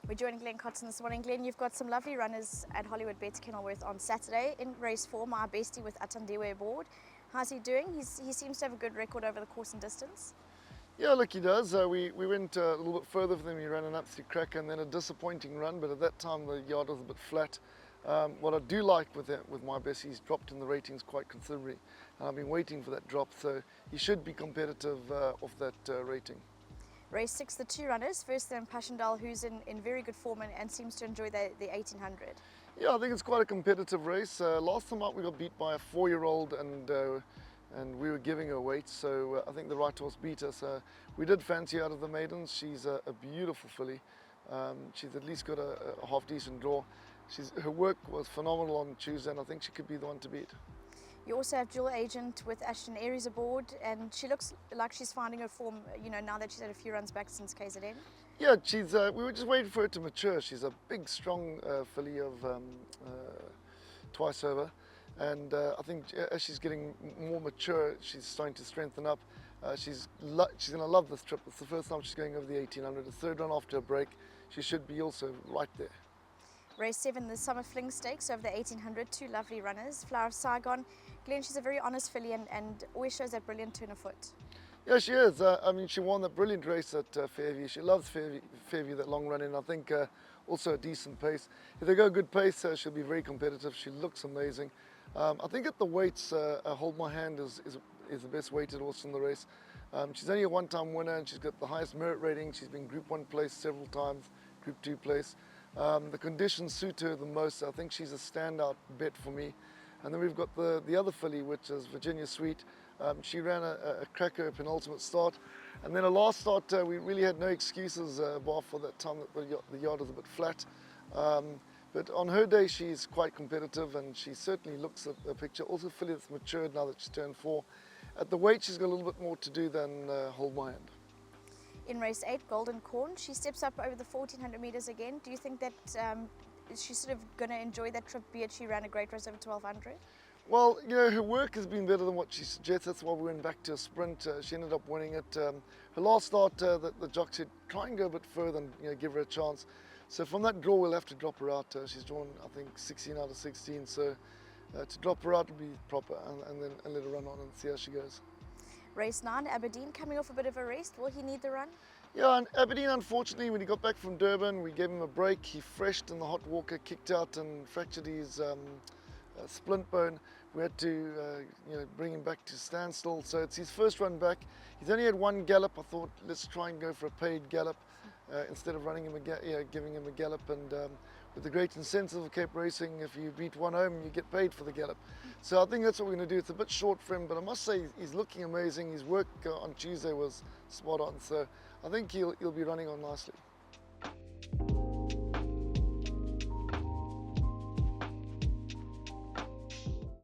We're joining Glen Kotzen this morning. Glen, you've got some lovely runners at Hollywood Bets Kenilworth on Saturday in race 4, my bestie with Atandiwe aboard. How's he doing? He seems to have a good record over the course and distance. Yeah, look, he does. We went a little bit further for them. He ran an absolute cracker and then a disappointing run, but at that time the yard was a bit flat. What I do like with my best, he's dropped in the ratings quite considerably, and I've been waiting for that drop, so he should be competitive off that rating. Race 6, the two runners. First then Passal, who's in very good form and seems to enjoy the 1800. Yeah, I think it's quite a competitive race. Last time out we got beat by a 4-year-old and we were giving her weight, so I think the right horse beat us. We did fancy her out of the maidens. She's a beautiful filly. She's at least got a half decent draw. Her work was phenomenal on Tuesday, and I think she could be the one to beat. You also have dual agent with Ashton Aries aboard, and she looks like she's finding her form, now that she's had a few runs back since KZN. Yeah, we were just waiting for her to mature. She's a big, strong filly of twice over, and I think as she's getting more mature, she's starting to strengthen up. She's going to love this trip. It's the first time she's going over the 1800. The third run after a break. She should be also right there. Race 7, the Summer Fling Stakes over the 1800, two lovely runners. Flower of Saigon. Glen, she's a very honest filly and always shows that brilliant turn of foot. Yeah, she is. I mean, she won that brilliant race at Fairview. She loves Fairview, that long run in. I think also a decent pace. If they go a good pace, she'll be very competitive. She looks amazing. I think at the weights, Hold My Hand is the best weighted horse in the race. She's only a one-time winner and she's got the highest merit rating. She's been Group 1 place several times, Group 2 place. The conditions suit her the most. I think she's a standout bet for me. And then we've got the other filly, which is Virginia Sweet. She ran a cracker penultimate start, and then a last start we really had no excuses bar for that time that the yard was a bit flat. But on her day she's quite competitive and she certainly looks at the picture. Also a filly that's matured now that she's turned 4. At the weight she's got a little bit more to do than Hold My Hand. In race 8, Golden Corn, she steps up over the 1400 metres again. Do you think that she's sort of going to enjoy that trip, be it she ran a great race over 1200? Well, her work has been better than what she suggests. That's why we went back to a sprint. She ended up winning it. Her last start, the jock said, try and go a bit further and give her a chance. So from that draw, we'll have to drop her out. She's drawn, I think, 16 out of 16. So to drop her out would be proper and then let her run on and see how she goes. Race 9, Aberdeen, coming off a bit of a rest. Will he need the run? Yeah, and Aberdeen, unfortunately, when he got back from Durban, we gave him a break. He freshed in the hot walker, kicked out and fractured his splint bone. We had to bring him back to standstill. So it's his first run back. He's only had one gallop. I thought, let's try and go for a paid gallop instead of running him giving him a gallop. And with the great incentive of Cape Racing, if you beat one home, you get paid for the gallop. So I think that's what we're going to do. It's a bit short for him, but I must say he's looking amazing. His work on Tuesday was spot on. So I think he'll be running on nicely.